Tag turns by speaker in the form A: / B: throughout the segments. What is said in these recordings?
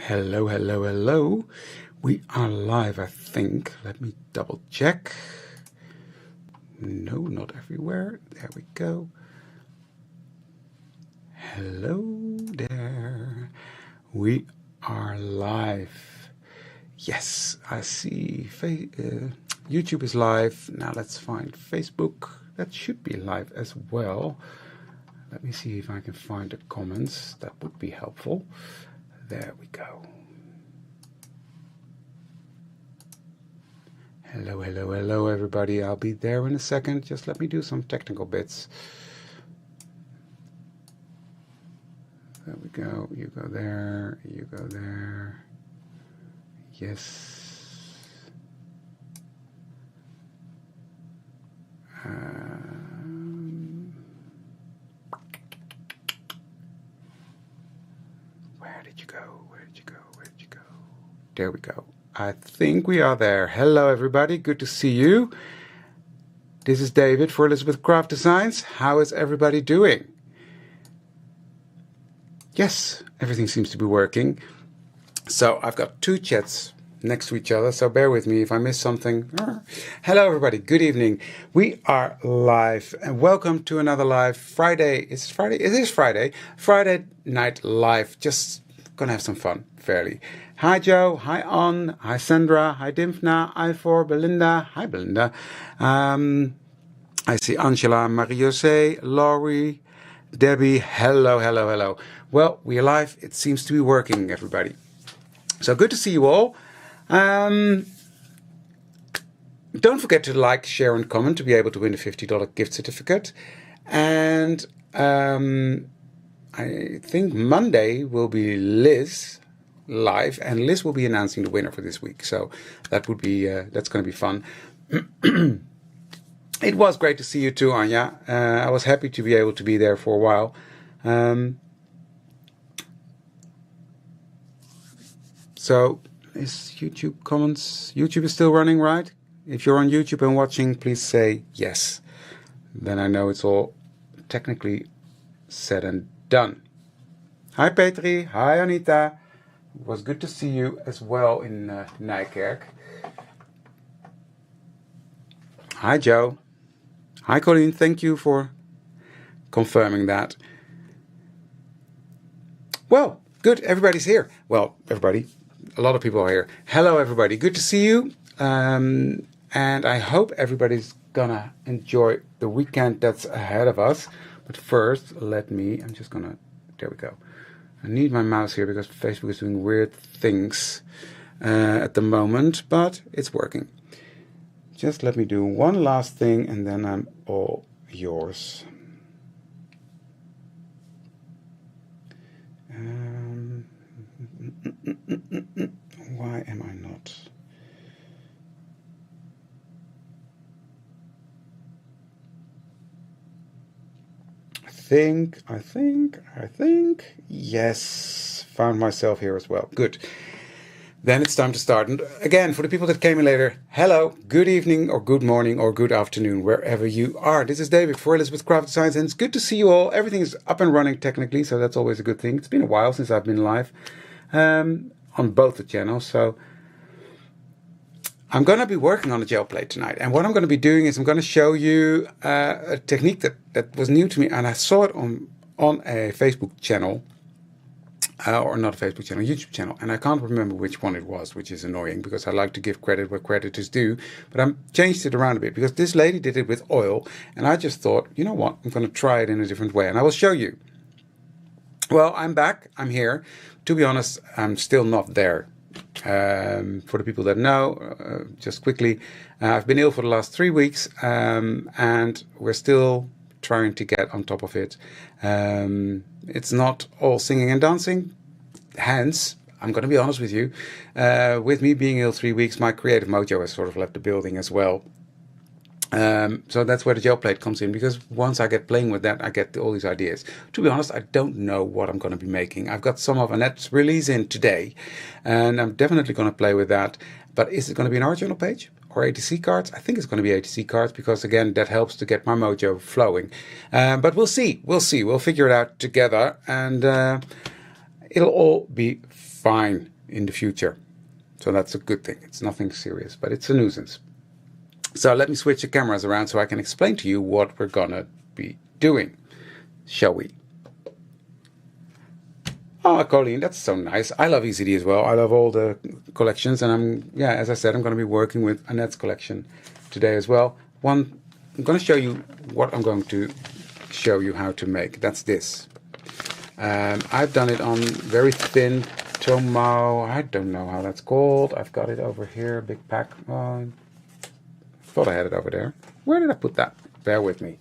A: Hello, hello, hello. We are live, I think. Let me double check. No, not everywhere. There we go. Hello there. We are live. Yes, I see. YouTube is live. Now let's find Facebook. That should be live as well. Let me see if I can find the comments. That would be helpful. There we go. Hello, hello, hello, everybody. I'll be there in a second. Just let me do some technical bits. There we go. You go there. You go there. Yes. Where did you go? Where did you go? Where did you go? There we go. I think we are there. Hello, everybody. Good to see you. This is David for Elizabeth Craft Designs. How is everybody doing? Yes, everything seems to be working. So I've got two chats next to each other, so bear with me if I miss something. Hello, everybody. Good evening. We are live, and welcome to another live Friday. Is it Friday? It is Friday. Friday night live. Just gonna have some fun, fairly. Hi, Joe. Hi, On. Hi, Sandra. Hi, Dimfna. Ivor. Belinda. Hi, Belinda. I see Angela, Marie-Jose, Laurie, Debbie. Hello, hello, hello. Well, we are live. It seems to be working, everybody. So good to see you all. Don't forget to like, share, and comment to be able to win a $50 gift certificate. And I think Monday will be Liz live, and Liz will be announcing the winner for this week. So that would be that's going to be fun. It was great to see you too, Anya. I was happy to be able to be there for a while. So is YouTube comments? YouTube is still running, right? If you're on YouTube and watching, please say yes. Then I know it's all technically said and done. Hi, Petri. Hi, Anita. It was good to see you as well in Nijkerk. Hi, Joe. Hi, Colleen. Thank you for confirming that. Well, good. Everybody's here. Well, everybody. A lot of people are here. Hello, everybody. Good to see you. And I hope everybody's gonna enjoy the weekend that's ahead of us. But first, I'm just gonna, there we go. I need my mouse here because Facebook is doing weird things at the moment, but it's working. Just let me do one last thing and then I'm all yours. Why am I not? I think, yes, found myself here as well. Good. Then it's time to start. And again, for the people that came in later, hello, good evening, or good morning, or good afternoon, wherever you are. This is David for Elizabeth Craft Designs, and it's good to see you all. Everything is up and running technically, so that's always a good thing. It's been a while since I've been live on both the channels, so I'm going to be working on a gel plate tonight. And what I'm going to be doing is I'm going to show you a technique that was new to me, and I saw it on a Facebook channel. Or not a Facebook channel, YouTube channel. And I can't remember which one it was, which is annoying because I like to give credit where credit is due. But I changed it around a bit because this lady did it with oil. And I just thought, you know what, I'm going to try it in a different way. And I will show you. Well, I'm back. I'm here. To be honest, I'm still not there. For the people that know, just quickly, I've been ill for the last 3 weeks. And we're still trying to get on top of it. It's not all singing and dancing. Hence, I'm going to be honest with you, with me being ill 3 weeks, my creative mojo has sort of left the building as well. So that's where the gel plate comes in, because once I get playing with that, I get all these ideas. To be honest, I don't know what I'm going to be making. I've got some of Annette's release in today, and I'm definitely going to play with that. But is it going to be an art journal page or ATC cards? I think it's going to be ATC cards because, again, that helps to get my mojo flowing. But we'll see. We'll figure it out together, and it'll all be fine in the future. So that's a good thing. It's nothing serious, but it's a nuisance. So let me switch the cameras around so I can explain to you what we're gonna be doing. Shall we? Oh, Colleen, that's so nice. I love ECD as well. I love all the collections, and as I said, I'm going to be working with Annette's collection today as well. I'm going to show you what I'm going to show you how to make. That's this. I've done it on very thin Tomo. I don't know how that's called. I've got it over here, big pack. I thought I had it over there. Where did I put that? Bear with me.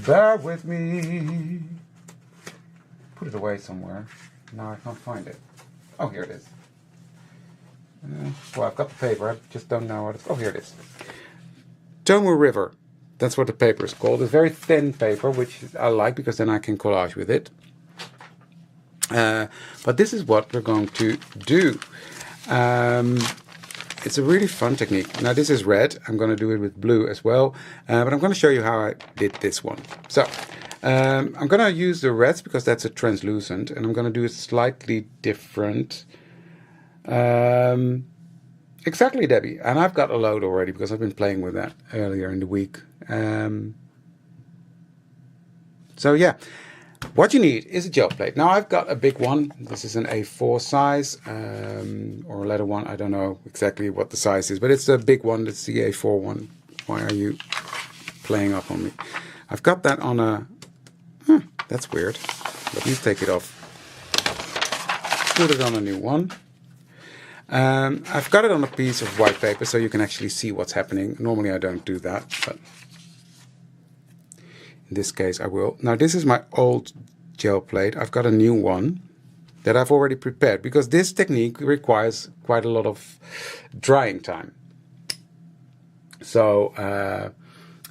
A: Bear with me. Put it away somewhere. No, I can't find it. Oh, here it is. Well, I've got the paper. I just don't know what it's... Oh, here it is. Tomo River. That's what the paper is called. It's very thin paper, which I like because then I can collage with it. But this is what we're going to do. It's a really fun technique. Now, this is red. I'm going to do it with blue as well. But I'm going to show you how I did this one. So... I'm going to use the reds because that's a translucent, and I'm going to do it slightly different. Exactly, Debbie. And I've got a load already because I've been playing with that earlier in the week. So yeah, what you need is a gel plate. Now I've got a big one. This is an A4 size or a letter one. I don't know exactly what the size is, but it's a big one. It's the A4 one. Why are you playing up on me? I've got that on a... that's weird. Let me take it off. Put it on a new one. I've got it on a piece of white paper so you can actually see what's happening. Normally I don't do that, but in this case I will. Now this is my old gel plate. I've got a new one that I've already prepared because this technique requires quite a lot of drying time. So,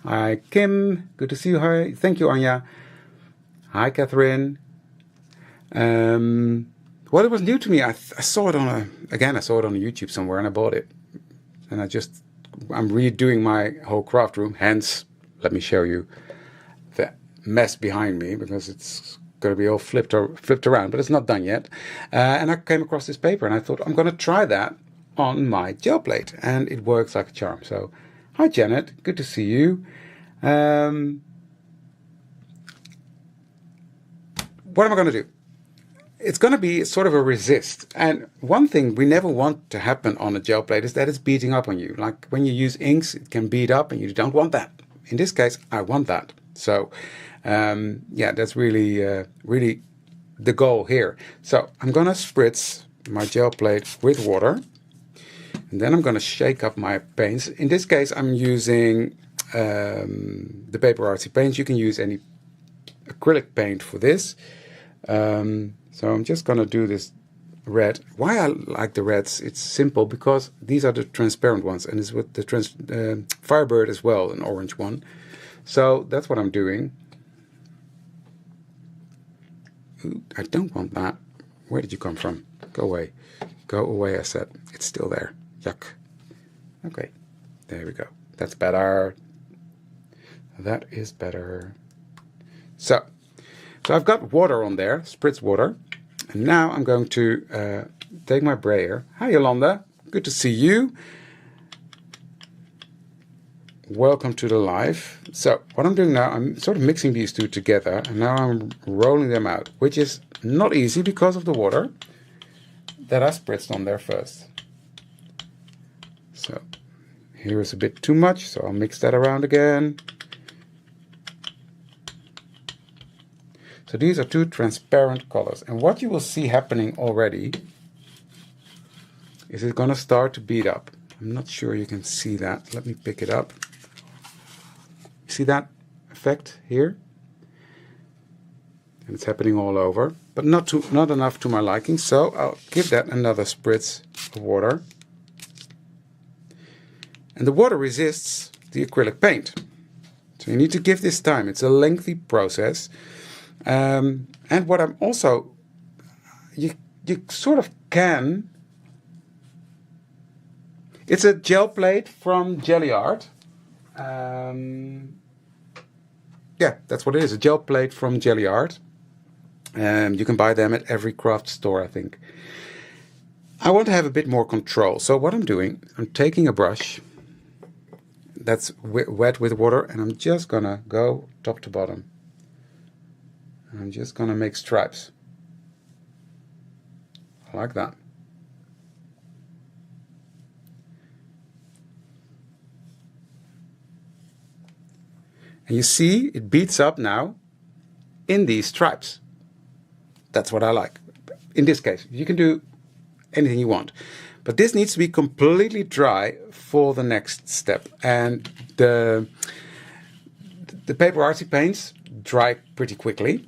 A: hi Kim, good to see you. Hi, thank you Anya. Hi Catherine. Well, it was new to me. I saw it on a YouTube somewhere, and I bought it. And I'm redoing my whole craft room. Hence, let me show you the mess behind me because it's going to be all flipped around, but it's not done yet. And I came across this paper, and I thought I'm going to try that on my gel plate, and it works like a charm. So, hi Janet, good to see you. What am I going to do? It's going to be sort of a resist. And one thing we never want to happen on a gel plate is that it's beating up on you. Like when you use inks, it can beat up and you don't want that. In this case, I want that. So, yeah, that's really the goal here. So I'm going to spritz my gel plate with water. And then I'm going to shake up my paints. In this case, I'm using the Paper Artsy paints. You can use any acrylic paint for this. So I'm just going to do this red. Why I like the reds, it's simple because these are the transparent ones, and it's with the Firebird as well, an orange one. So that's what I'm doing. Ooh, I don't want that. Where did you come from? Go away. Go away, I said. It's still there. Yuck. Okay, there we go. That's better. That is better. So I've got water on there, spritz water. And now I'm going to take my brayer. Hi, Yolanda. Good to see you. Welcome to the live. So what I'm doing now, I'm sort of mixing these two together. And now I'm rolling them out, which is not easy because of the water that I spritzed on there first. So here is a bit too much, so I'll mix that around again. So these are two transparent colors. And what you will see happening already is it's going to start to bead up. I'm not sure you can see that. Let me pick it up. See that effect here? And it's happening all over, but not enough to my liking. So I'll give that another spritz of water. And the water resists the acrylic paint. So you need to give this time. It's a lengthy process. And what I'm also, you sort of can, it's a gel plate from Gelli Art. Yeah, that's what it is, a gel plate from Gelli Art. You can buy them at every craft store, I think. I want to have a bit more control. So what I'm doing, I'm taking a brush that's wet with water, and I'm just gonna go top to bottom. I'm just gonna make stripes like that. And you see it beats up now in these stripes. That's what I like. In this case, you can do anything you want. But this needs to be completely dry for the next step. And the paper artsy paints dry pretty quickly.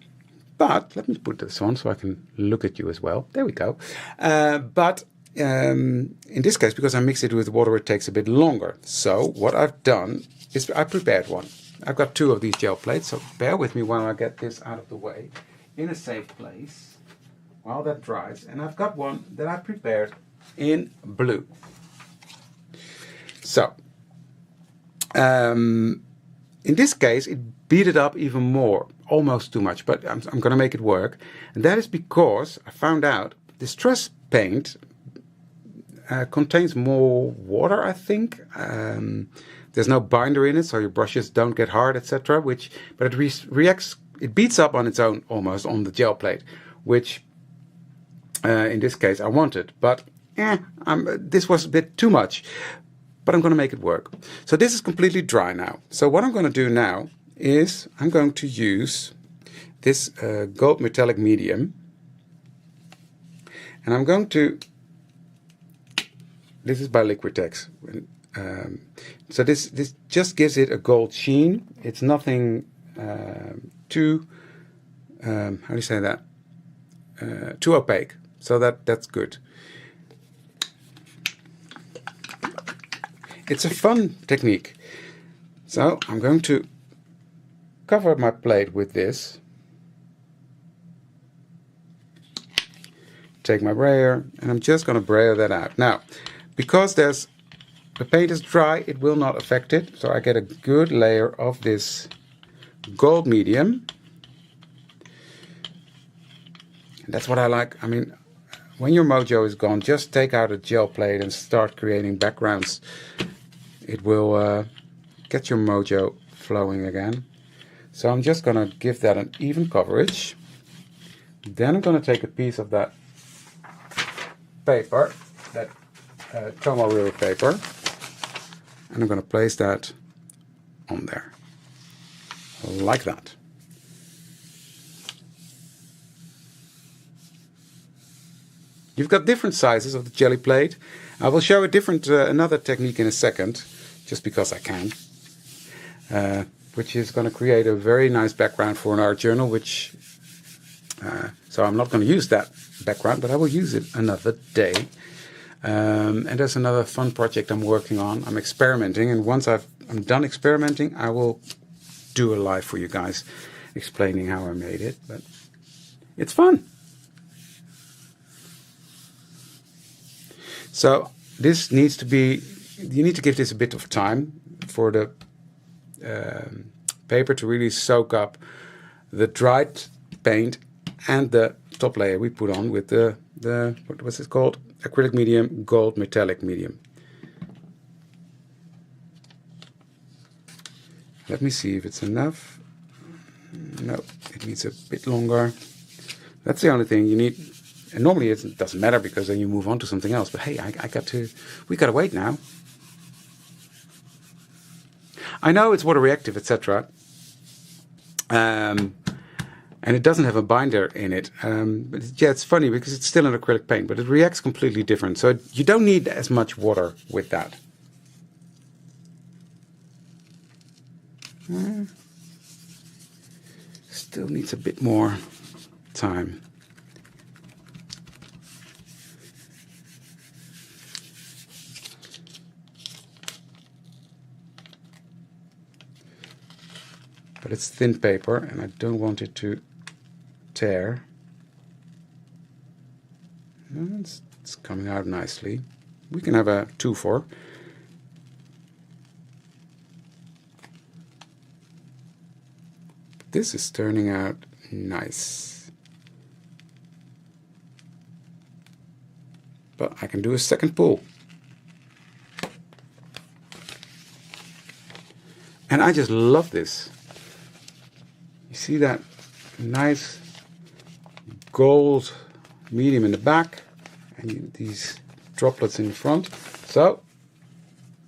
A: But let me put this on so I can look at you as well. There we go. But in this case, because I mixed it with water, it takes a bit longer. So what I've done is I prepared one. I've got 2 of these gel plates, so bear with me while I get this out of the way in a safe place while that dries. And I've got one that I prepared in blue. So in this case, it beat it up even more, almost too much, but I'm going to make it work. And that is because I found out distress paint contains more water, I think. There's no binder in it, so your brushes don't get hard, etc. But it reacts, it beats up on its own almost on the gel plate, which in this case I wanted. But this was a bit too much. But I'm going to make it work. So this is completely dry now. So what I'm going to do now is I'm going to use this gold metallic medium. And I'm going to, this is by Liquitex. So this just gives it a gold sheen. It's nothing too, how do you say that? Too opaque. So that's good. It's a fun technique. So I'm going to cover my plate with this. Take my brayer, and I'm just going to brayer that out. Now, because the paint is dry, it will not affect it. So I get a good layer of this gold medium. And that's what I like. I mean, when your mojo is gone, just take out a gel plate and start creating backgrounds. It will get your mojo flowing again. So I'm just going to give that an even coverage. Then I'm going to take a piece of that paper, that Tomo River paper, and I'm going to place that on there, like that. You've got different sizes of the jelly plate. I will show a different, another technique in a second, just because I can, which is going to create a very nice background for an art journal, which, so I'm not going to use that background, but I will use it another day. And there's another fun project I'm working on. I'm experimenting, and once I'm done experimenting, I will do a live for you guys explaining how I made it, but it's fun. So this needs to be, you need to give this a bit of time for the paper to really soak up the dried paint and the top layer we put on with the what's it called? Acrylic medium, gold metallic medium. Let me see if it's enough. No, it needs a bit longer. That's the only thing you need. And normally it doesn't matter because then you move on to something else. But hey, we got to wait now. I know it's water reactive, etc. And it doesn't have a binder in it. But yeah, it's funny because it's still an acrylic paint, but it reacts completely different. So you don't need as much water with that. Still needs a bit more time. But it's thin paper and I don't want it to tear. It's coming out nicely. We can have a 2-4. This is turning out nice. but I can do a second pull. And I just love this. You see that nice gold medium in the back and these droplets in the front. So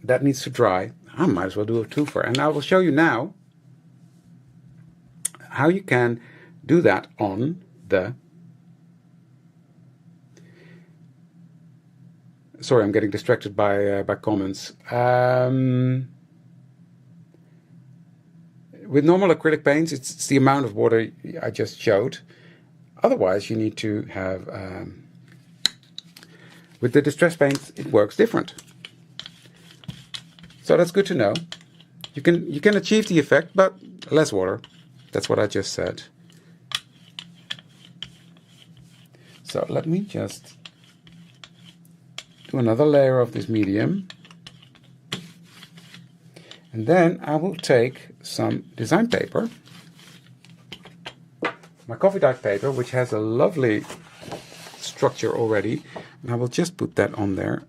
A: that needs to dry. I might as well do a twofer. And I will show you now how you can do that on the... Sorry, I'm getting distracted by comments. With normal acrylic paints, it's the amount of water I just showed. Otherwise, you need to have... with the distress paints, it works different. So that's good to know. You can achieve the effect, but less water. That's what I just said. So let me just do another layer of this medium. And then I will take some design paper, my coffee dyed paper, which has a lovely structure already, and I will just put that on there,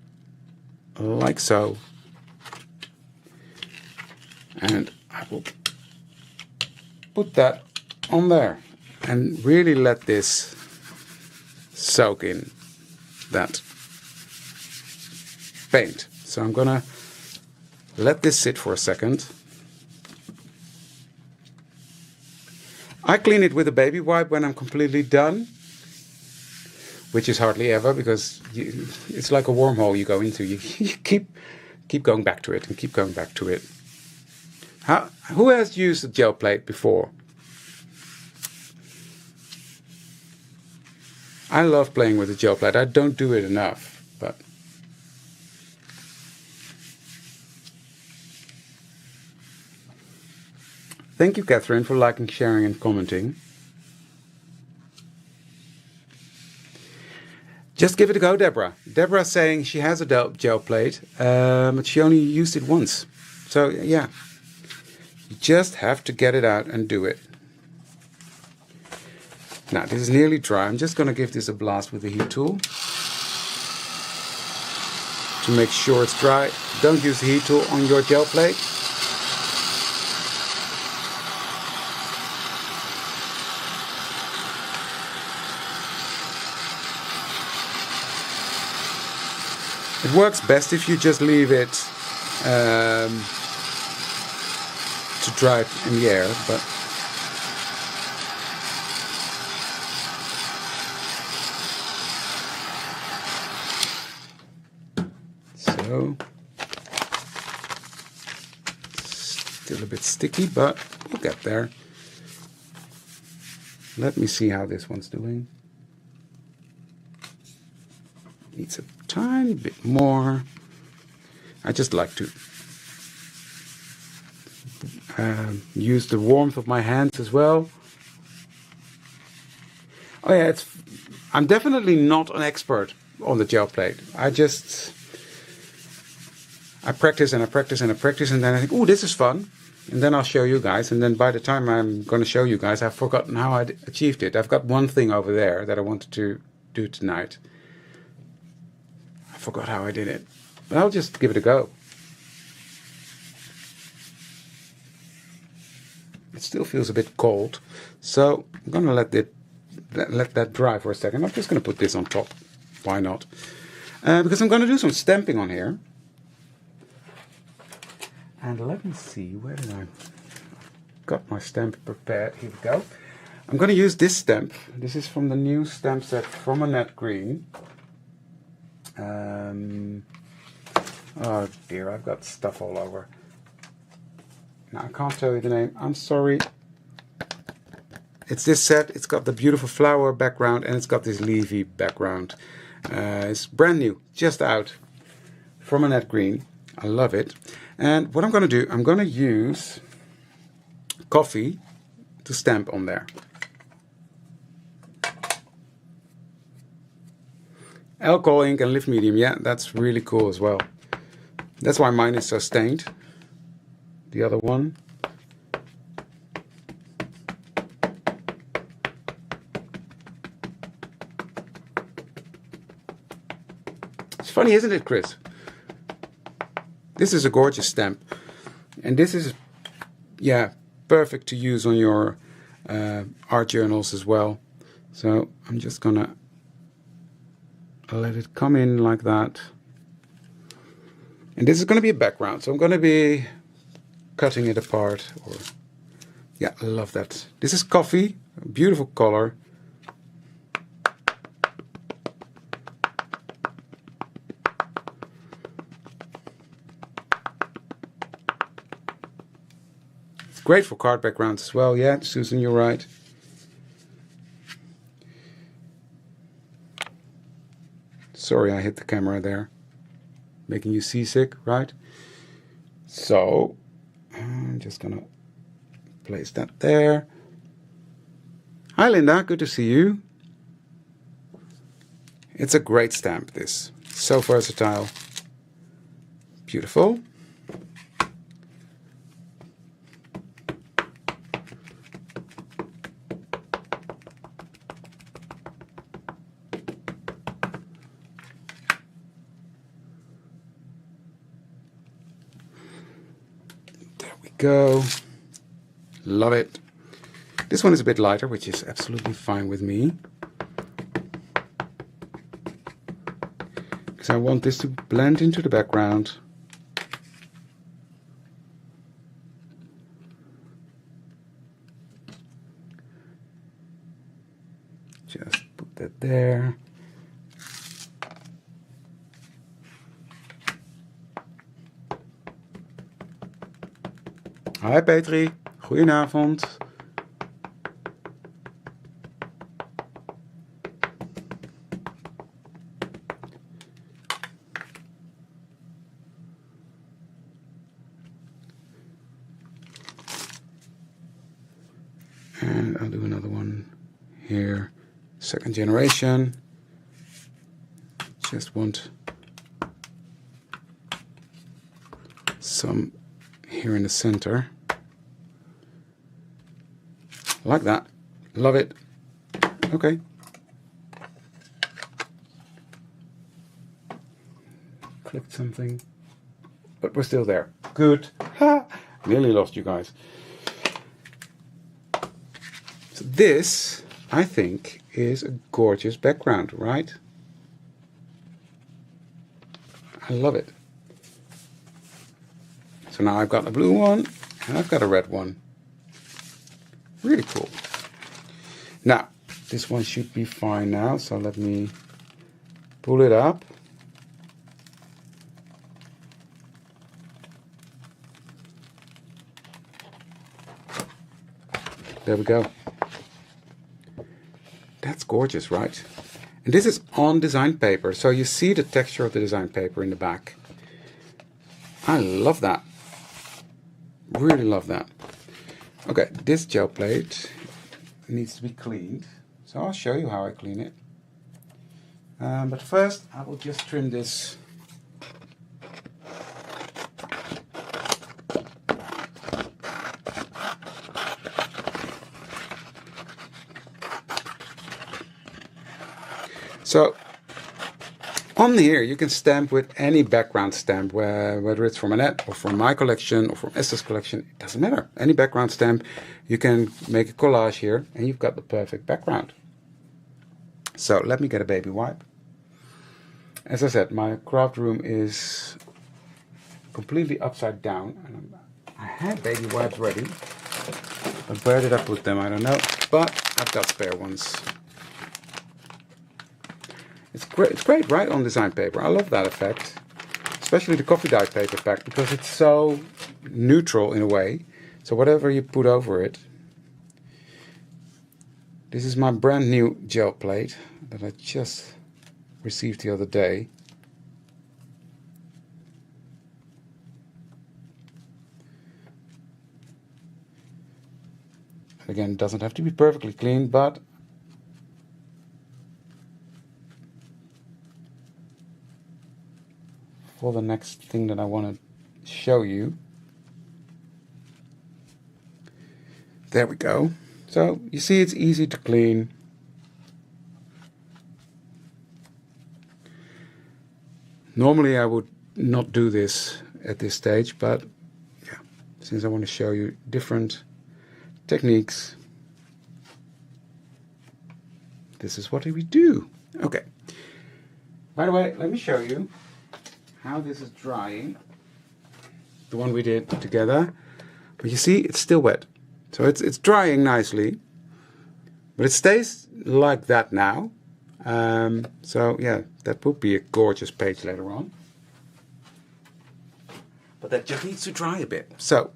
A: like so. And I will put that on there and really let this soak in that paint. So I'm gonna let this sit for a second. I clean it with a baby wipe when I'm completely done, which is hardly ever, because it's like a wormhole you go into. You keep going back to it and keep going back to it. Who has used a gel plate before? I love playing with a gel plate. I don't do it enough, but thank you, Catherine, for liking, sharing, and commenting. Just give it a go, Deborah. Deborah's saying she has a gel plate, but she only used it once. So, yeah. You just have to get it out and do it. Now, this is nearly dry. I'm just going to give this a blast with the heat tool to make sure it's dry. Don't use the heat tool on your gel plate. It works best if you just leave it to dry in the air, but so still a bit sticky, but we'll get there. Let me see how this one's doing. Needs a tiny bit more. I just like to use the warmth of my hands as well. Oh yeah, I'm definitely not an expert on the gel plate. I practice and I practice and I practice, and then I think, oh, this is fun, and then I'll show you guys, and then by the time I'm going to show you guys, I've forgotten how I achieved it. I've got one thing over there that I wanted to do tonight. I forgot how I did it, but I'll just give it a go. It still feels a bit cold, so I'm going to let that dry for a second. I'm just going to put this on top. Why not? Because I'm going to do some stamping on here. And let me see, where did I... got my stamp prepared. Here we go. I'm going to use this stamp. This is from the new stamp set from Annette Green. Oh dear, I've got stuff all over. Now, I can't tell you the name. I'm sorry. It's this set. It's got the beautiful flower background and it's got this leafy background. It's brand new, just out from Annette Green. I love it. And what I'm going to do, I'm going to use coffee to stamp on there. Alcohol ink and lift medium, yeah, that's really cool as well. That's why mine is so stained. The other one. It's funny, isn't it, Chris? This is a gorgeous stamp. And this is, yeah, perfect to use on your art journals as well. So I'm just gonna let it come in like that. And this is gonna be a background. So I'm gonna be cutting it apart. Or, yeah, I love that. This is coffee, a beautiful color. Great for card backgrounds as well. Yeah, Susan, you're right. Sorry, I hit the camera there. Making you seasick, right? So, I'm just gonna place that there. Hi, Linda. Good to see you. It's a great stamp, this. So versatile. Beautiful. Go. Love it. This one is a bit lighter, which is absolutely fine with me. Because I want this to blend into the background. Just put that there. Hi Petri, goedenavond. And I'll do another one here, second generation. Just want some here in the center. Like that. Love it. Okay. Clicked something. But we're still there. Good. Ha! Nearly lost you guys. So this, I think, is a gorgeous background, right? I love it. So now I've got a blue one and I've got a red one. Really cool. Now, this one should be fine now, so let me pull it up. There we go. That's gorgeous, right? And this is on design paper, so you see the texture of the design paper in the back. I love that. Really love that. Okay, this gel plate needs to be cleaned, so I'll show you how I clean it. But first, I will just trim this. So, on here you can stamp with any background stamp, whether it's from Annette or from my collection or from Esther's collection, it doesn't matter. Any background stamp, you can make a collage here and you've got the perfect background. So let me get a baby wipe. As I said, my craft room is completely upside down. And I had baby wipes ready, but where did I put them? I don't know, but I've got spare ones. It's great, right, on design paper. I love that effect, especially the coffee dye paper effect, because it's so neutral in a way. So whatever you put over it. This is my brand new gel plate that I just received the other day. Again, it doesn't have to be perfectly clean, but for the next thing that I want to show you. There we go. So you see it's easy to clean. Normally I would not do this at this stage, but yeah, since I want to show you different techniques, this is what we do. Okay. By the way, let me show you how this is drying. The one we did together. But you see, it's still wet. So it's drying nicely. But it stays like that now. So yeah, that would be a gorgeous page later on. But that just needs to dry a bit. So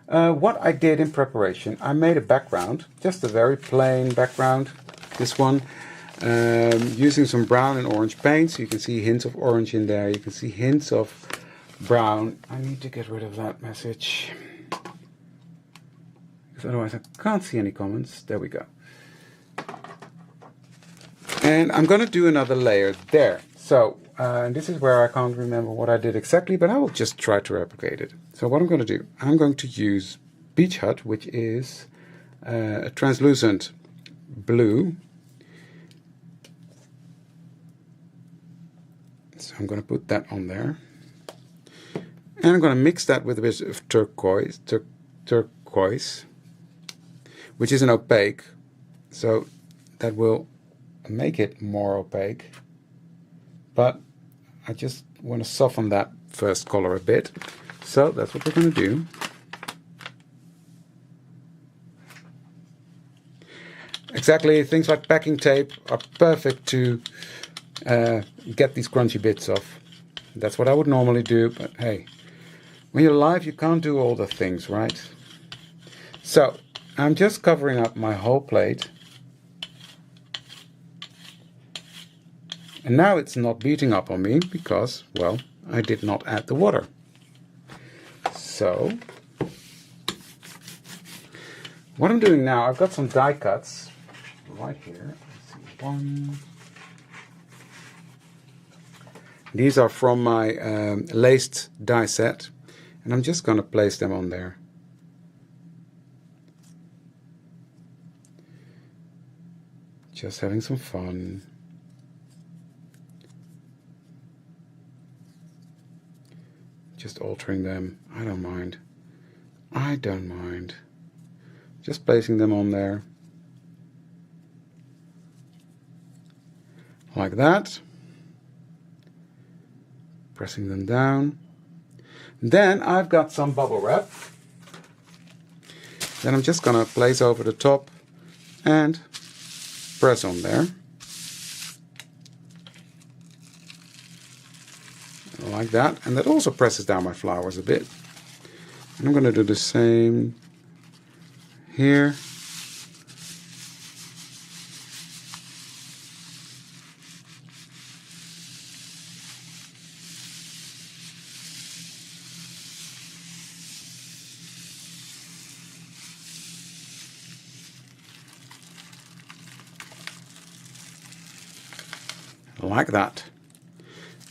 A: what I did in preparation, I made a background, just a very plain background. This one, using some brown and orange paint. So you can see hints of orange in there. You can see hints of brown. I need to get rid of that message, because otherwise I can't see any comments. There we go. And I'm going to do another layer there. So this is where I can't remember what I did exactly, but I will just try to replicate it. So what I'm going to do, I'm going to use Beach Hut, which is a translucent blue. So I'm going to put that on there. And I'm going to mix that with a bit of turquoise, which is an opaque. So that will make it more opaque. But I just want to soften that first color a bit. So that's what we're going to do. Exactly, things like packing tape are perfect to get these crunchy bits off. That's what I would normally do, but hey, when you're live, you can't do all the things, right? So I'm just covering up my whole plate. And now it's not beating up on me because, well, I did not add the water. So what I'm doing now, I've got some die cuts right here. Let's see, one. These are from my laced die set. And I'm just going to place them on there. Just having some fun. Just altering them. I don't mind. I don't mind. Just placing them on there. Like that. Pressing them down. Then I've got some bubble wrap. Then I'm just going to place over the top and press on there. Like that. And that also presses down my flowers a bit. And I'm going to do the same here. Like that.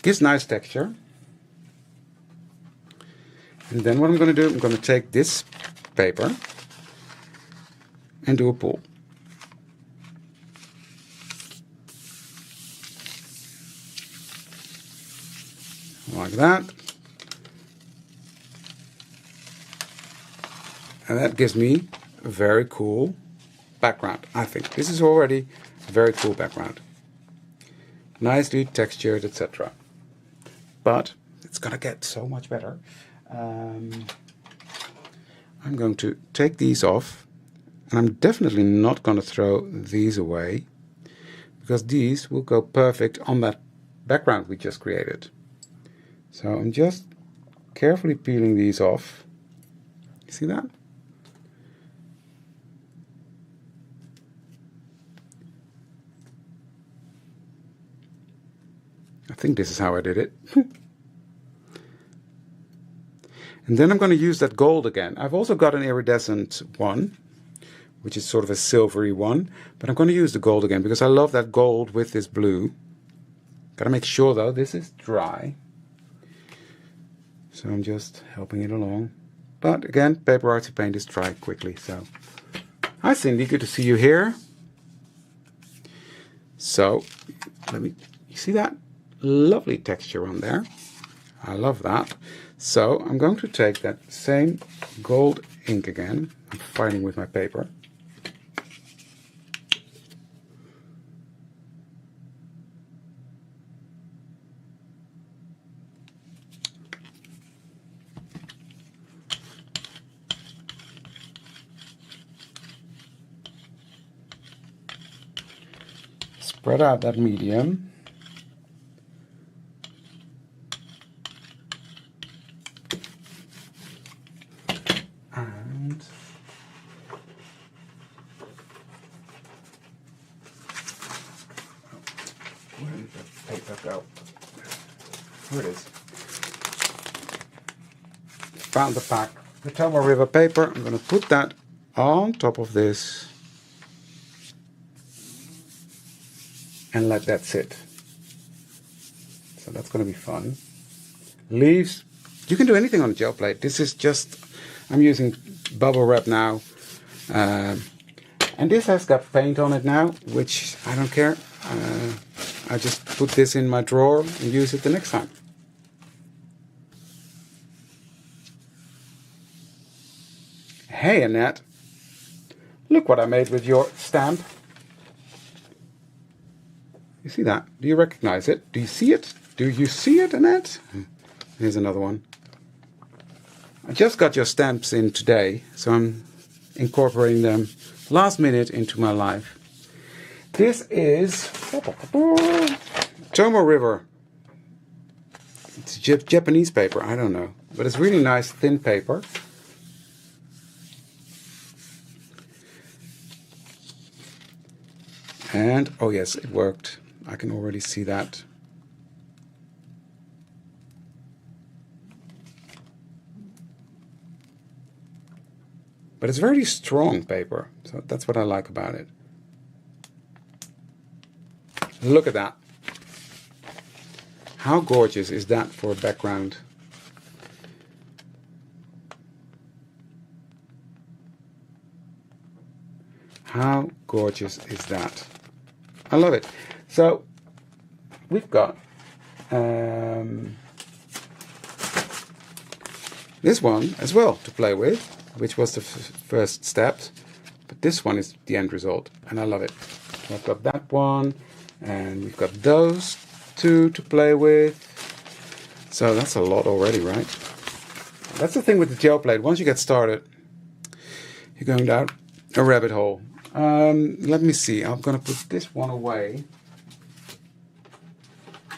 A: Gives nice texture. And then what I'm going to do, I'm going to take this paper and do a pull. Like that. And that gives me a very cool background, I think. This is already a very cool background. Nicely textured, etc. But it's gonna get so much better. I'm going to take these off, and I'm definitely not going to throw these away, because these will go perfect on that background we just created. So I'm just carefully peeling these off. You see that? I think this is how I did it. And then I'm going to use that gold again. I've also got an iridescent one, which is sort of a silvery one, but I'm going to use the gold again because I love that gold with this blue. Got to make sure though this is dry. So I'm just helping it along. But again, paper artsy paint is dry quickly. So hi Cindy, good to see you here. So let me, you see that? lovely texture on there. I love that. So I'm going to take that same gold ink again. I'm fighting with my paper. Spread out that medium. And where did that paper go? Here it is. Found the pack. The Tomo River paper. I'm going to put that on top of this and let that sit. So that's going to be fun. Leaves. You can do anything on a gel plate. This is just, I'm using bubble wrap now. And this has got paint on it now, which I don't care. I just put this in my drawer and use it the next time. Hey Annette, look what I made with your stamp. You see that? Do you recognize it? Do you see it? Do you see it, Annette? Here's another one. I just got your stamps in today, so I'm incorporating them last minute into my life. This is Tomo River. It's Japanese paper, I don't know. But it's really nice, thin paper. And, oh yes, it worked. I can already see that. But it's very strong paper, so that's what I like about it. Look at that. How gorgeous is that for a background? How gorgeous is that? I love it. So we've got this one as well to play with, which was the first step, but this one is the end result, and I love it. So I've got that one, and we've got those two to play with. So that's a lot already, right? That's the thing with the gel plate. Once you get started, you're going down a rabbit hole. Let me see. I'm going to put this one away.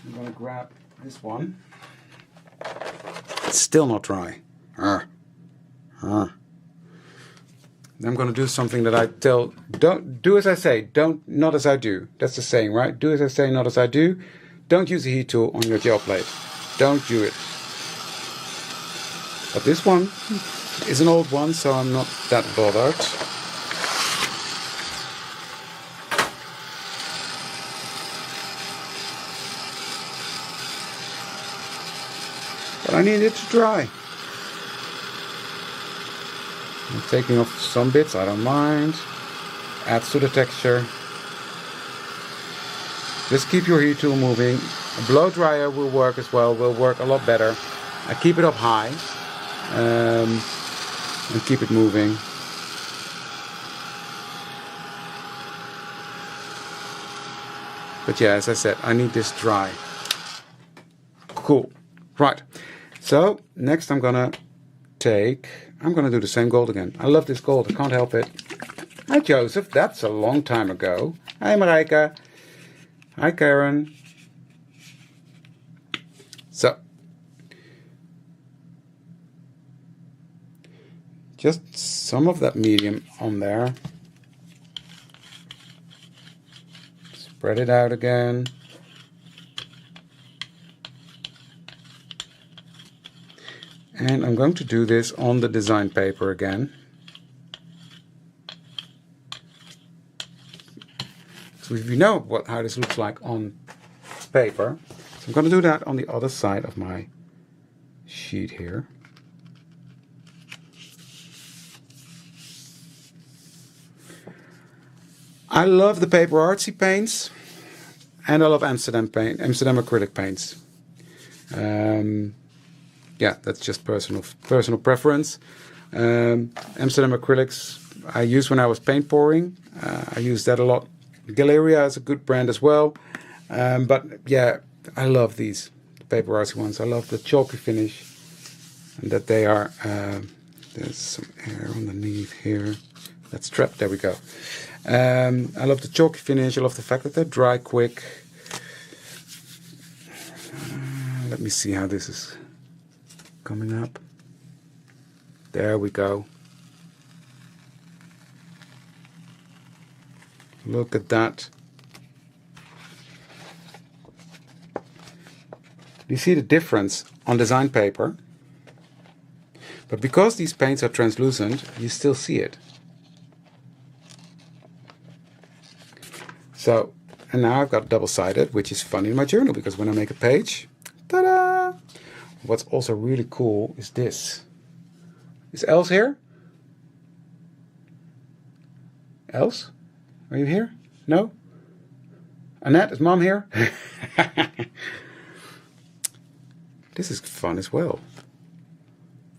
A: I'm going to grab this one. It's still not dry. Then I'm going to do something that I tell, don't do as I say, not as I do. That's the saying, right? Do as I say, not as I do. Don't use a heat tool on your gel plate. Don't do it. But this one is an old one, so I'm not that bothered. But I need it to dry. I'm taking off some bits, I don't mind. Adds to the texture. Just keep your heat tool moving. A blow dryer will work as well, will work a lot better. I keep it up high and keep it moving. But yeah, as I said, I need this dry. Cool. Right. So next I'm gonna do the same gold again. I love this gold, I can't help it. Hi Joseph, that's a long time ago. Hi Marijke. Hi Karen. So, just some of that medium on there. Spread it out again. And I'm going to do this on the design paper again. So if you know how this looks like on paper, so I'm going to do that on the other side of my sheet here. I love the paper artsy paints. And I love Amsterdam paint, Amsterdam acrylic paints. Yeah, that's just personal preference. Amsterdam acrylics I used when I was paint pouring. I use that a lot. Gelli is a good brand as well. But yeah, I love these paper artsy ones. I love the chalky finish, and that they are. There's some air underneath here. That's trapped. There we go. I love the chalky finish. I love the fact that they dry quick. Let me see how this is coming up. There we go. Look at that. You see the difference on design paper, but because these paints are translucent, you still see it. So, and now I've got double-sided, which is fun in my journal, because when I make a page, ta-da! What's also really cool is this. Is Els here? Els? Are you here? No? Annette, is Mom here? This is fun as well,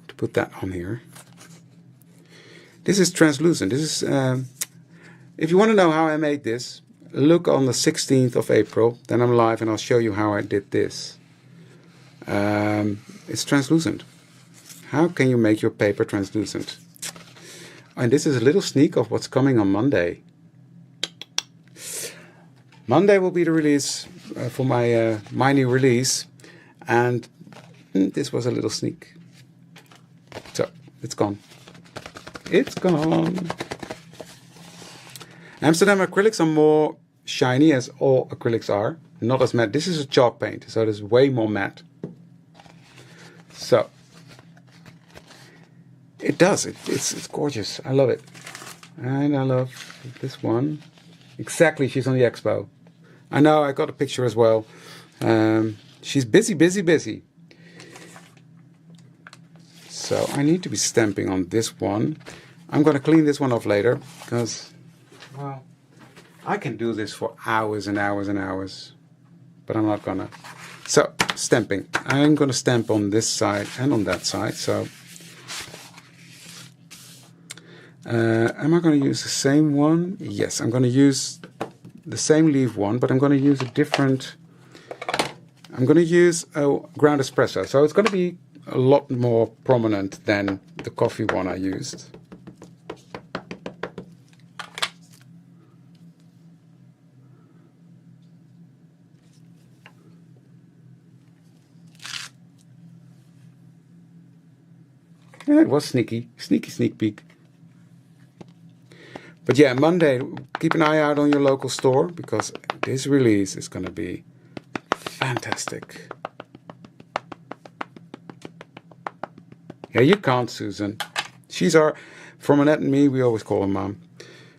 A: to put that on here. This is translucent. This is, if you want to know how I made this, look on the 16th of April. Then I'm live and I'll show you how I did this. It's translucent. How can you make your paper translucent? And this is a little sneak of what's coming on Monday. Monday will be the release for my new release, and this was a little sneak. So it's gone. It's gone. Amsterdam acrylics are more shiny, as all acrylics are, not as matte. This is a chalk paint, so it is way more matte. So it does. It's gorgeous. I love it, and I love this one. Exactly, she's on the expo. I know. I got a picture as well. She's busy, busy, busy. So I need to be stamping on this one. I'm going to clean this one off later because, well, I can do this for hours and hours and hours, but I'm not gonna. So stamping. I'm going to stamp on this side and on that side. So am I going to use the same one? Yes, I'm going to use the same leaf one, but I'm going to use a different. I'm going to use a ground espresso, so it's going to be a lot more prominent than the coffee one I used. Yeah, it was sneaky, sneak peek. But yeah, Monday, keep an eye out on your local store, because this release is going to be fantastic. Yeah, you can't, Susan. She's our, from Annette and me, we always call her Mom.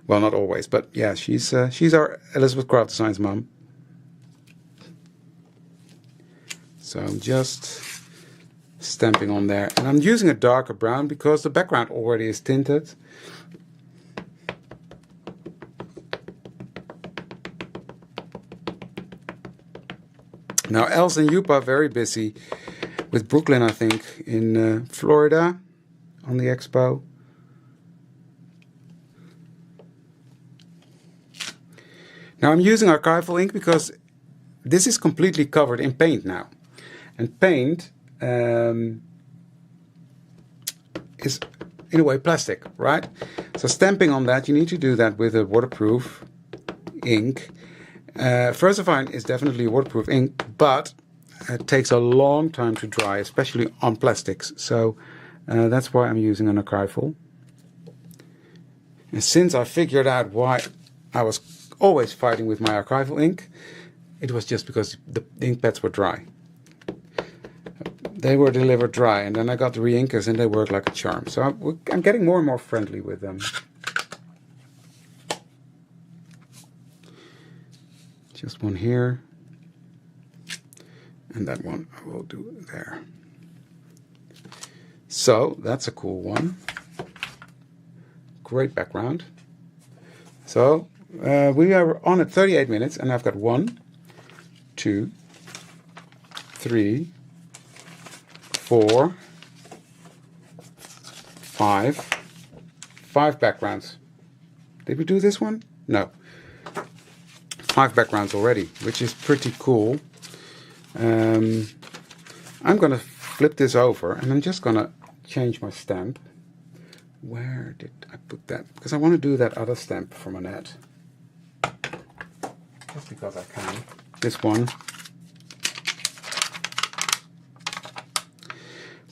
A: Well, not always, but yeah, she's our Elizabeth Craft Designs mom. So I'm just stamping on there. And I'm using a darker brown because the background already is tinted. Now, Els and Yupa are very busy with Brooklyn, I think, in Florida on the expo. Now I'm using archival ink because this is completely covered in paint now. And paint is, in a way, plastic, right? So stamping on that, you need to do that with a waterproof ink. Versafine is definitely waterproof ink, but it takes a long time to dry, especially on plastics. So that's why I'm using an archival. And since I figured out why I was always fighting with my archival ink, it was just because the ink pads were dry. They were delivered dry, and then I got the re-inkers and they work like a charm. So I'm getting more and more friendly with them. Just one here, and that one I will do there. So that's a cool one. Great background. So we are on at 38 minutes, and I've got 1, 2, 3, 4, 5 backgrounds. Did we do this one? No. 5 backgrounds already, which is pretty cool. I'm going to flip this over and I'm just going to change my stamp. Where did I put that? Because I want to do that other stamp from Annette. Just because I can. This one.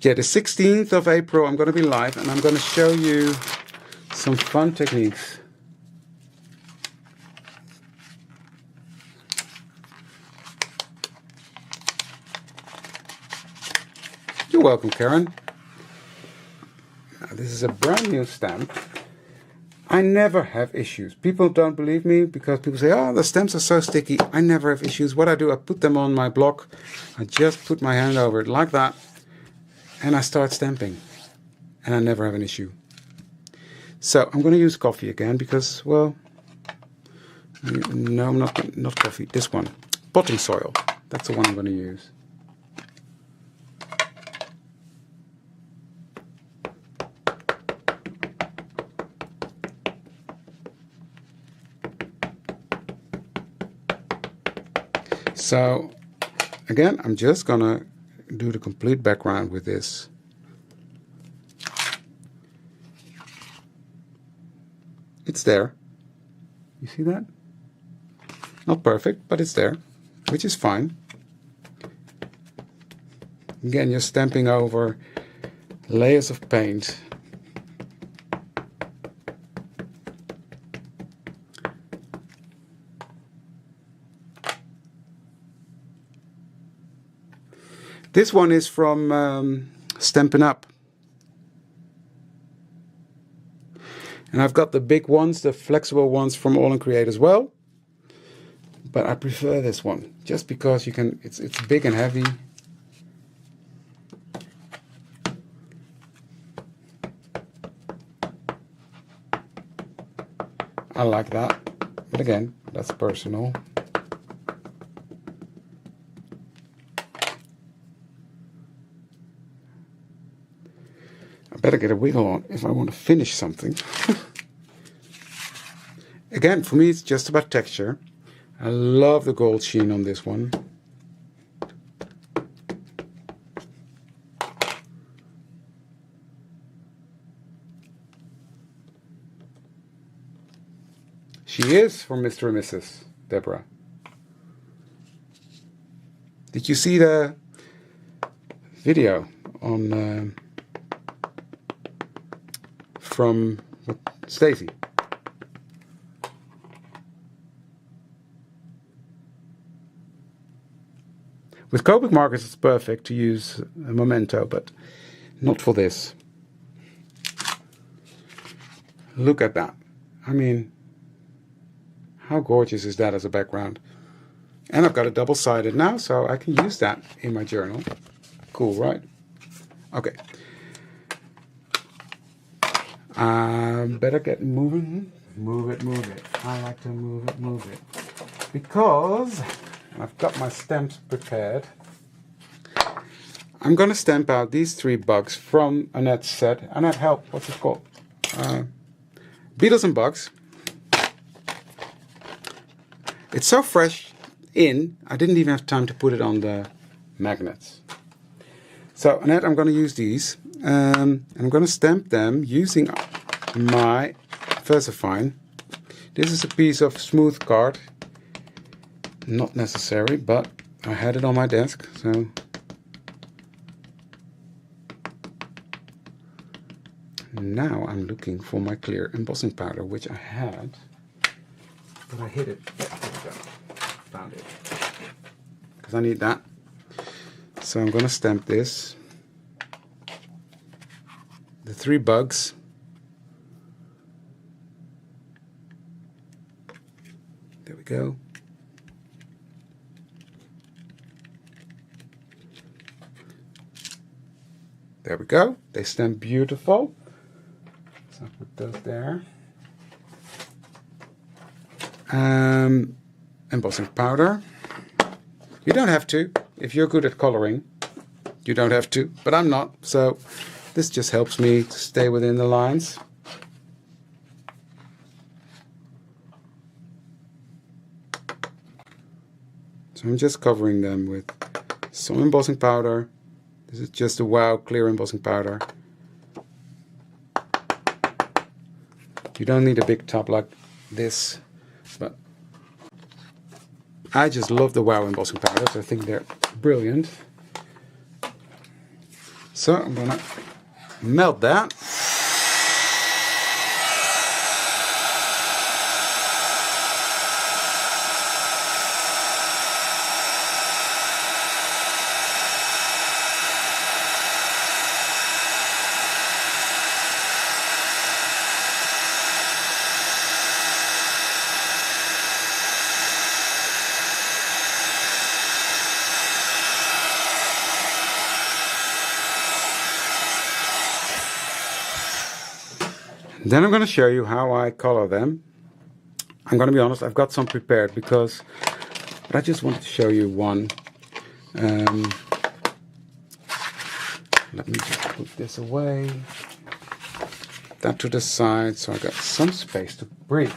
A: Yeah, the 16th of April I'm going to be live and I'm going to show you some fun techniques. You're welcome, Karen. Now, this is a brand new stamp. I never have issues. People don't believe me because people say, oh, the stamps are so sticky. I never have issues. What I do, I put them on my block. I just put my hand over it like that. And I start stamping. And I never have an issue. So I'm going to use coffee again because, well, no, not coffee. This one. Potting soil. That's the one I'm going to use. So, again, I'm just going to do the complete background with this. It's there. You see that? Not perfect, but it's there, which is fine. Again, you're stamping over layers of paint. This one is from Stampin' Up. And I've got the big ones, the flexible ones from All in Create as well. But I prefer this one, just because you can, it's big and heavy. I like that. But again, that's personal. Better get a wiggle on if I want to finish something. Again, for me it's just about texture. I love the gold sheen on this one. She is from Mr. and Mrs. Deborah. Did you see the video on from Stacy? With Copic markers it's perfect to use a memento, but not for this. Look at that. I mean, how gorgeous is that as a background? And I've got it double-sided now, so I can use that in my journal. Cool, right? Okay. Better get moving. Move it. I like to move it. Because I've got my stamps prepared. I'm going to stamp out these 3 bugs from Annette's set. Annette, help. What's it called? Beetles and Bugs. It's so fresh in, I didn't even have time to put it on the magnets. So, Annette, I'm going to use these. And I'm going to stamp them using my VersaFine. This is a piece of smooth card. Not necessary, but I had it on my desk, so. Now I'm looking for my clear embossing powder, which I had, but I hid it. There we go. Found it. Because I need that. So I'm going to stamp this. The 3 bugs. There we go. There we go. They stamp beautiful. So I'll put those there. Embossing powder. You don't have to. If you're good at coloring, you don't have to, but I'm not. So this just helps me to stay within the lines. So I'm just covering them with some embossing powder. This is just a Wow clear embossing powder. You don't need a big top like this, but I just love the Wow embossing powders. I think they're brilliant. So I'm gonna melt that. Then I'm going to show you how I color them. I'm going to be honest, I've got some prepared but I just wanted to show you one. Let me just put this away. That to the side, so I got some space to breathe.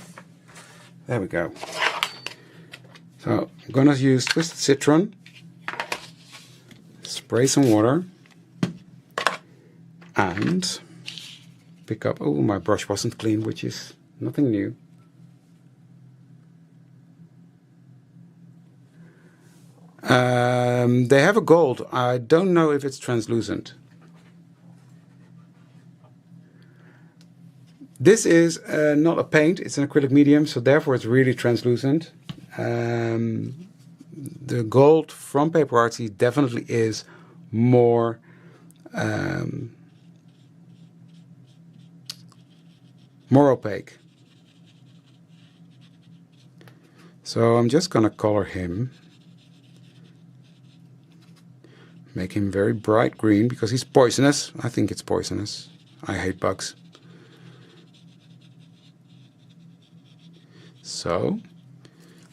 A: There we go. So I'm going to use Twisted Citron, spray some water, and pick up, oh, my brush wasn't clean, which is nothing new. They have a gold. I don't know if it's translucent. This is not a paint, it's an acrylic medium, so therefore it's really translucent. The gold from Paper Artsy definitely is more more opaque. So I'm just gonna color him, make him very bright green because he's poisonous. I think it's poisonous. I hate bugs. So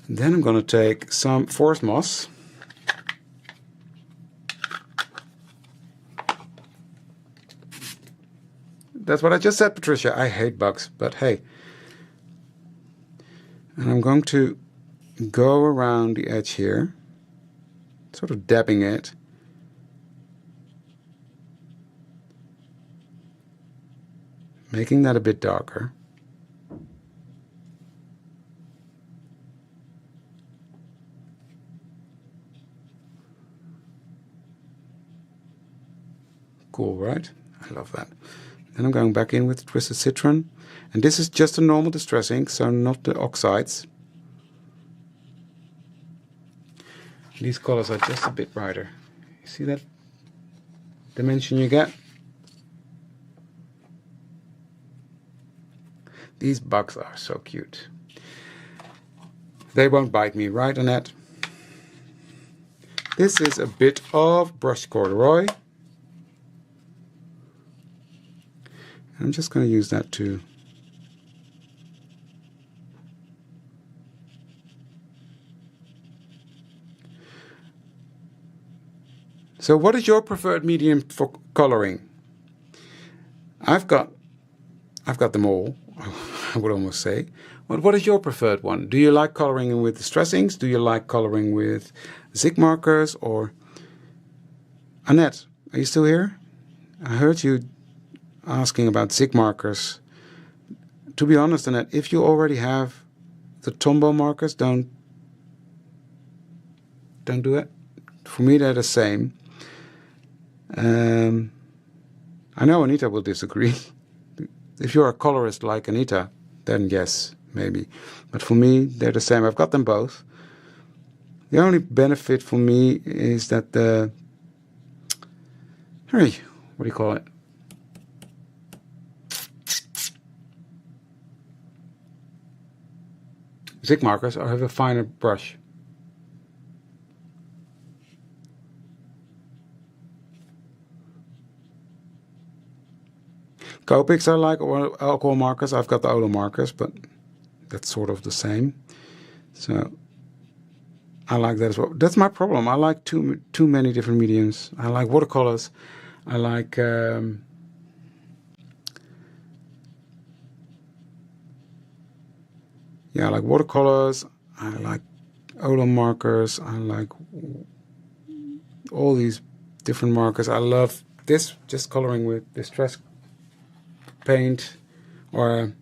A: then I'm gonna take some forest moss. That's what I just said, Patricia. I hate bugs, but hey. And I'm going to go around the edge here, sort of dabbing it. Making that a bit darker. Cool, right? I love that. Then I'm going back in with Twisted Citron. And this is just a normal distress ink, so not the oxides. These colors are just a bit brighter. You see that dimension you get? These bugs are so cute. They won't bite me, right, Annette? This is a bit of brushed corduroy. I'm just going to use that too. So what is your preferred medium for coloring? I've got them all, I would almost say. But what is your preferred one? Do you like coloring with distress inks? Do you like coloring with Zig markers? Or Annette, are you still here? I heard you asking about Zig markers. To be honest, Annette, if you already have the Tombow markers, don't do it. For me, they're the same. I know Anita will disagree. If you're a colorist like Anita, then yes, maybe. But for me, they're the same. I've got them both. The only benefit for me is that the, what do you call it? Zig markers have a finer brush. Copics are like alcohol markers. I've got the Olo markers, but that's sort of the same. So I like that as well. That's my problem. I like too many different mediums. I like watercolors. I like yeah, I like watercolors. I like Ola markers. I like all these different markers. I love this, just coloring with distress paint, or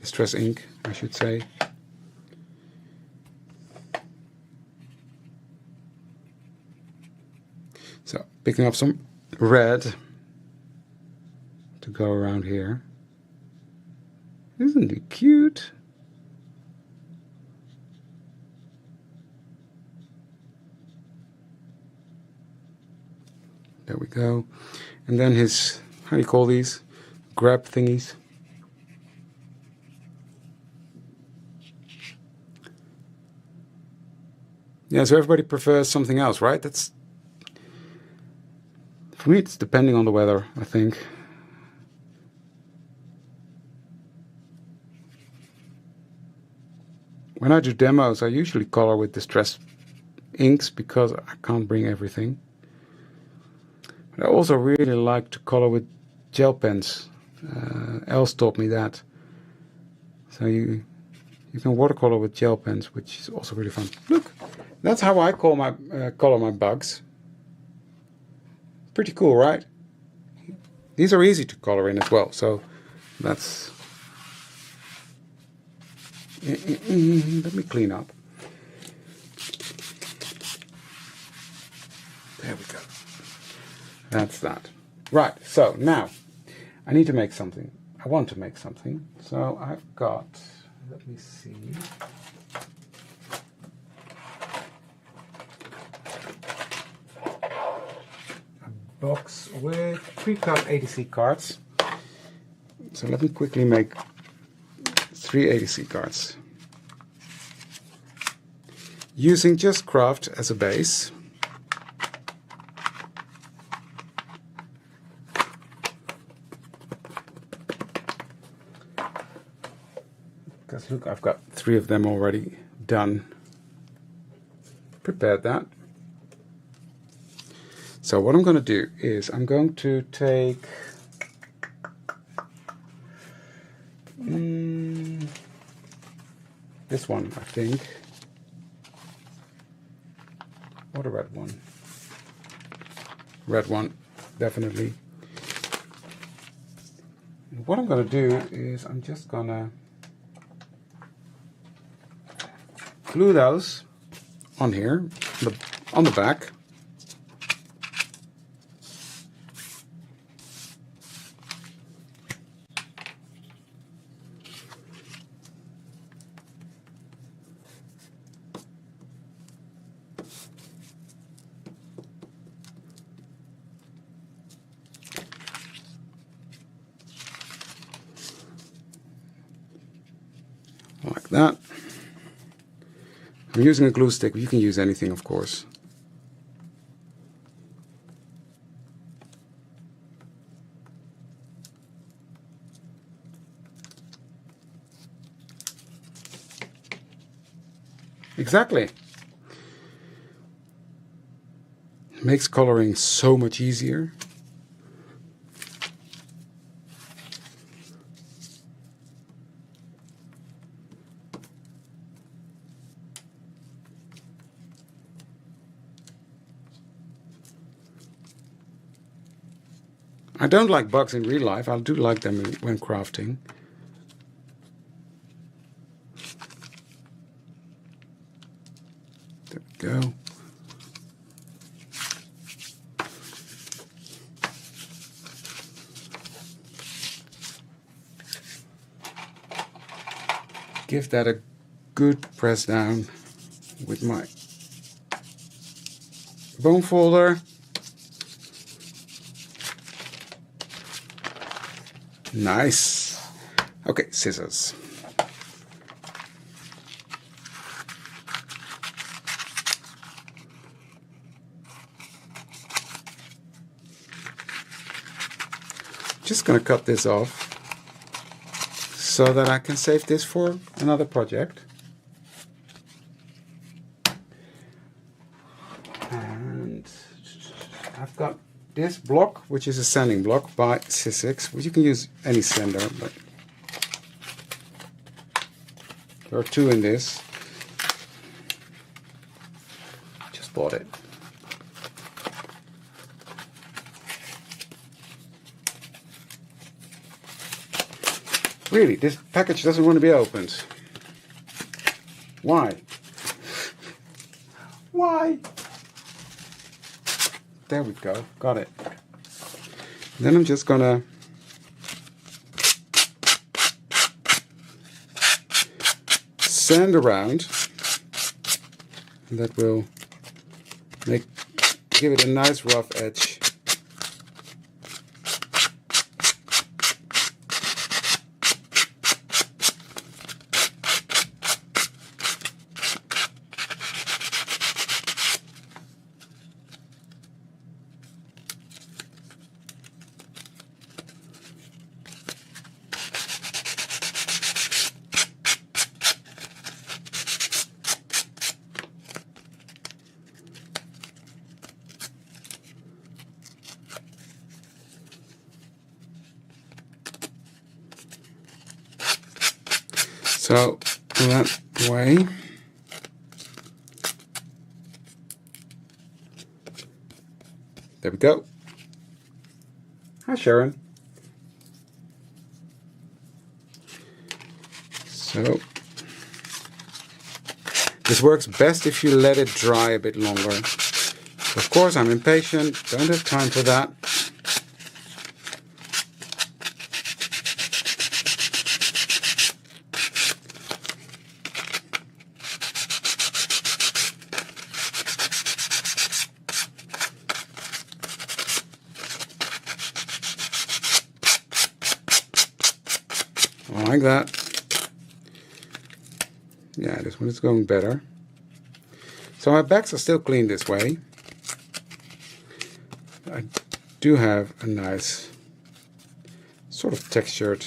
A: distress ink, I should say. So picking up some red to go around here. Isn't it cute? There we go. And then his, how do you call these? Grab thingies. Yeah, so everybody prefers something else, right? That's, for me, it's depending on the weather, I think. When I do demos, I usually color with distress inks because I can't bring everything. But I also really like to color with gel pens. Els taught me that. So you can watercolor with gel pens, which is also really fun. Look, that's how I color my bugs. Pretty cool, right? These are easy to color in as well, so that's... Let me clean up. There we go. That's that. Right, so now I need to make something. I want to make something. So I've got, let me see. A box with pre-cut ATC cards. So let me quickly make 3 ATC cards. Using just craft as a base. Because look, I've got 3 of them already done. Prepared that. So what I'm going to do is I'm going to take this one, I think, or the red one. Red one, definitely. And what I'm going to do is I'm just going to glue those on here, on the back. Like that. I'm using a glue stick, but you can use anything, of course. Exactly. It makes coloring so much easier. I don't like bugs in real life. I do like them when crafting. There we go. Give that a good press down with my bone folder. Nice. Okay, scissors. Just gonna cut this off so that I can save this for another project. I've got this block, which is a sanding block by Sizzix, which you can use any sander, but there are 2 in this. Just bought it. Really, this package doesn't want to be opened. Why? Why? There we go, got it. Then I'm just gonna sand around, and that will give it a nice rough edge. So that way, there we go. Hi Sharon. So this works best if you let it dry a bit longer. Of course, I'm impatient, don't have time for that. Like that. Yeah, this one is going better. So my backs are still clean this way. I do have a nice sort of textured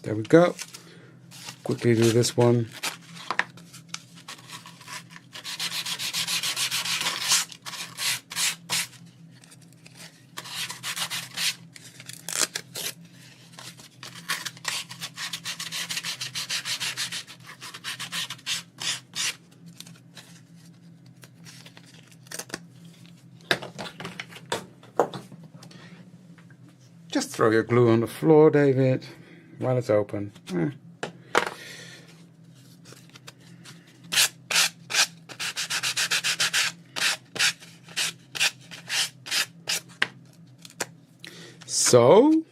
A: there we go. Quickly do this one. Just throw your glue on the floor, David, while it's open. So,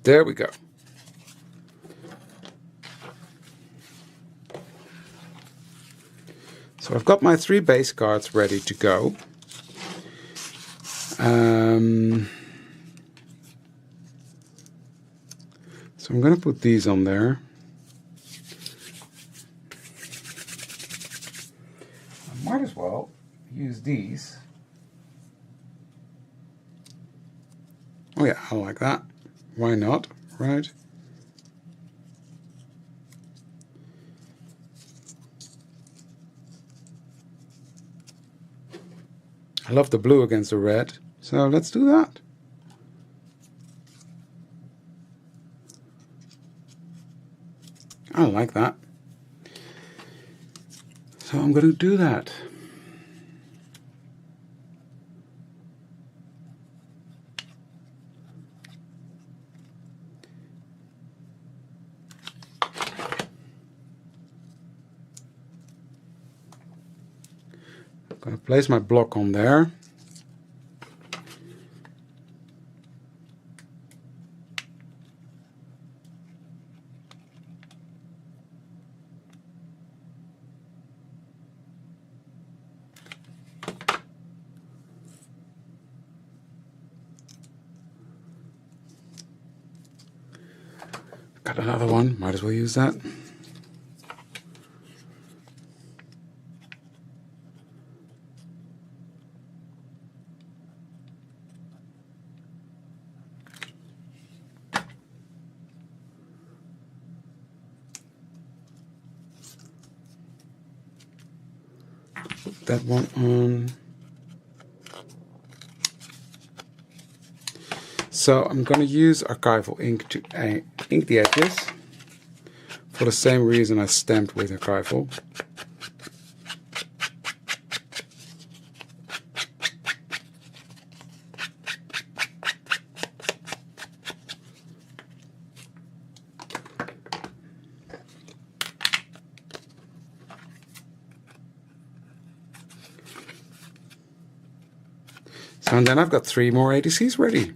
A: there we go. So I've got my 3 base cards ready to go. So I'm going to put these on there. I might as well use these. Oh yeah, I like that. Why not, right? I love the blue against the red, so let's do that. I like that. So I'm going to do that. I'm going to place my block on there. Got another one, might as well use that. Put that one on. So I'm going to use archival ink to ink the edges for the same reason I stamped with archival. So and then I've got 3 more ATCs ready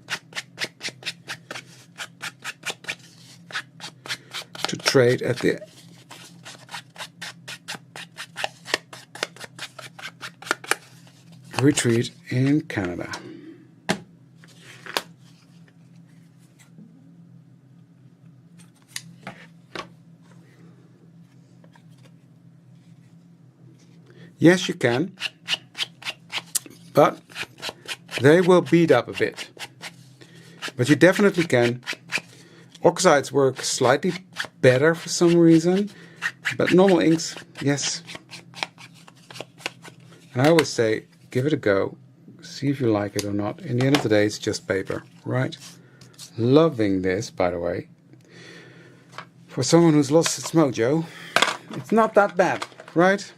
A: to trade at the retreat in Canada. Yes, you can, but they will beat up a bit. But you definitely can. Oxides work slightly better for some reason, but normal inks, yes. And I always say, give it a go, see if you like it or not. In the end of the day, it's just paper, right? Loving this, by the way. For someone who's lost its mojo, it's not that bad, right?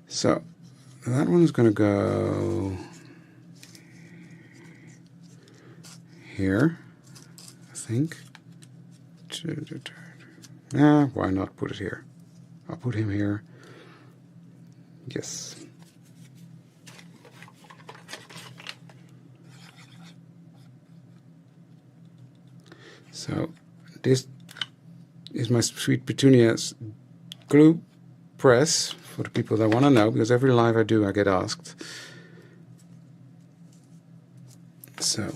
A: So, that one's going to go here, I think. Why not put it here? I'll put him here. Yes. So this is my Sweet Petunia's glue press for the people that want to know, because every live I do I get asked. So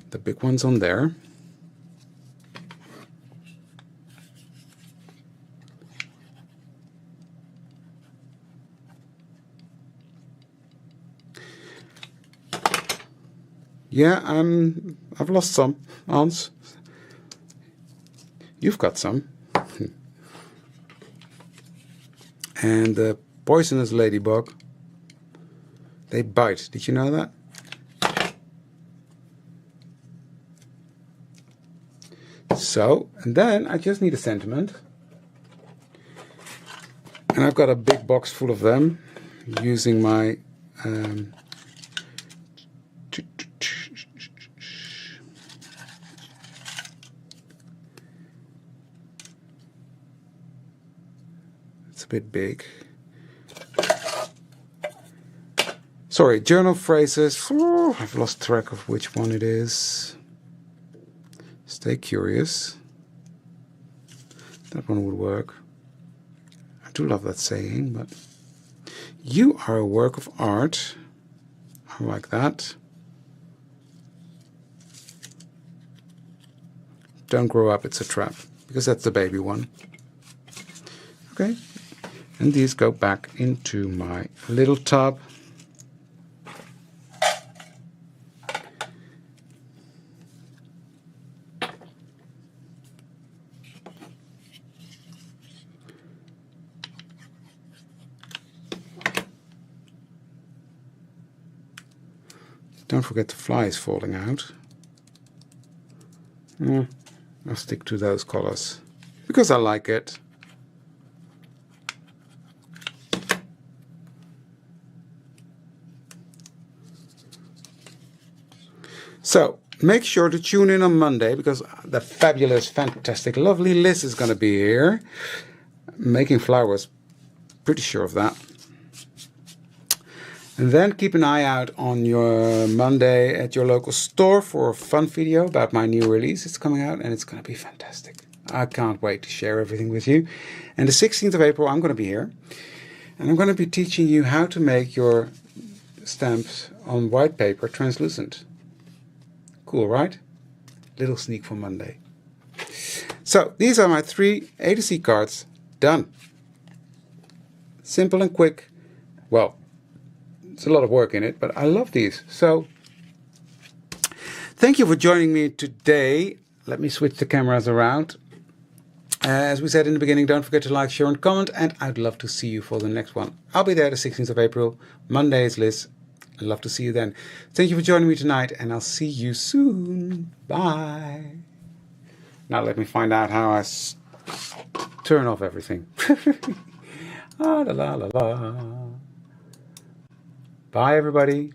A: the big one's on there. Yeah, I've lost some, Hans. You've got some. And the poisonous ladybug, they bite. Did you know that? So, and then I just need a sentiment. And I've got a big box full of them using my it's a bit big. Sorry, journal phrases. I've lost track of which one it is. Stay curious. That one would work. I do love that saying, but you are a work of art. I like that. Don't grow up, it's a trap, because that's the baby one. Okay, and these go back into my little tub. Don't forget the flies falling out. I'll stick to those colors because I like it. So make sure to tune in on Monday, because the fabulous, fantastic, lovely Liz is going to be here making flowers. Pretty sure of that. And then keep an eye out on your Monday at your local store for a fun video about my new release. It's coming out and it's going to be fantastic. I can't wait to share everything with you. And the 16th of April, I'm going to be here. And I'm going to be teaching you how to make your stamps on white paper translucent. Cool, right? Little sneak for Monday. So these are my 3 A-to-C cards done. Simple and quick. Well, it's a lot of work in it, but I love these. So thank you for joining me today. Let me switch the cameras around. As we said in the beginning, don't forget to like, share and comment, and I'd love to see you for the next one. I'll be there the 16th of April. Monday is Liz. I'd love to see you then. Thank you for joining me tonight, and I'll see you soon. Bye. Now let me find out how I turn off everything. Ah, la la la la. Bye, everybody.